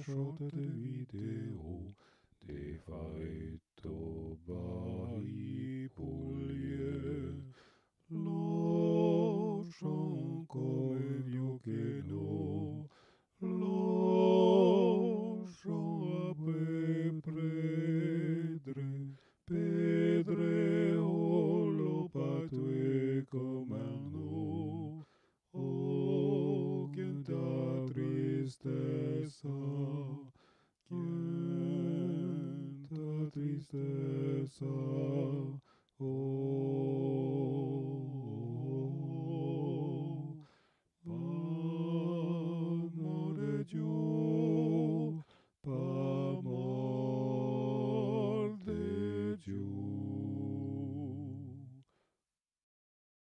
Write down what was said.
shot de video de faretto bai pulie. Lo son come Dio che no, lo son a predre, pedre o lo patue comando. Oh, quienta tristeza, quienta tristeza, oh.